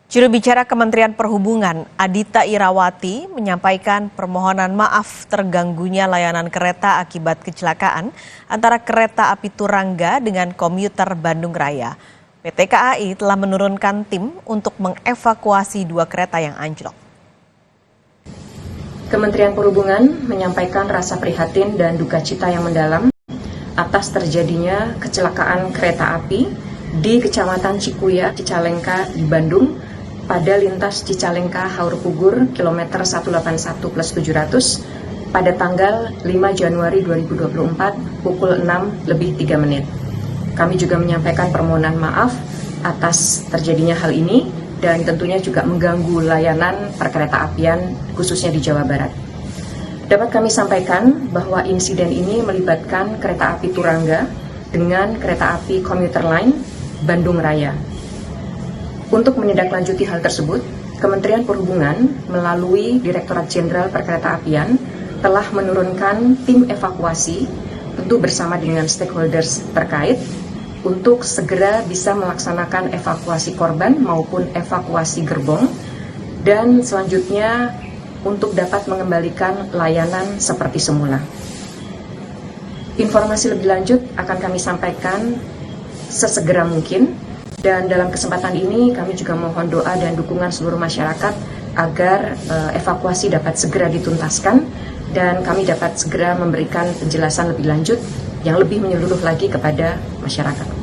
Juru bicara Kementerian Perhubungan, Adhita Irawati, menyampaikan permohonan maaf terganggunya layanan kereta akibat kecelakaan antara kereta api Turangga dengan komuter Bandung Raya. PT KAI telah menurunkan tim untuk mengevakuasi dua kereta yang anjlok. Kementerian Perhubungan menyampaikan rasa prihatin dan duka cita yang mendalam atas terjadinya kecelakaan kereta api di Kecamatan Cikuya, Cicalengka di Bandung pada lintas Cicalengka-Haurpugur kilometer 181+700 pada tanggal 5 Januari 2024 pukul 6:03. Kami juga menyampaikan permohonan maaf atas terjadinya hal ini dan tentunya juga mengganggu layanan perkereta-apian khususnya di Jawa Barat. Dapat kami sampaikan bahwa insiden ini melibatkan kereta api Turangga dengan kereta api komuter lain Bandung Raya. Untuk menindaklanjuti hal tersebut, Kementerian Perhubungan melalui Direktorat Jenderal Perkeretaapian telah menurunkan tim evakuasi tentu bersama dengan stakeholders terkait untuk segera bisa melaksanakan evakuasi korban maupun evakuasi gerbong dan selanjutnya untuk dapat mengembalikan layanan seperti semula. Informasi lebih lanjut akan kami sampaikan sesegera mungkin. Dan dalam kesempatan ini kami juga mohon doa dan dukungan seluruh masyarakat agar evakuasi dapat segera dituntaskan dan kami dapat segera memberikan penjelasan lebih lanjut yang lebih menyeluruh lagi kepada masyarakat.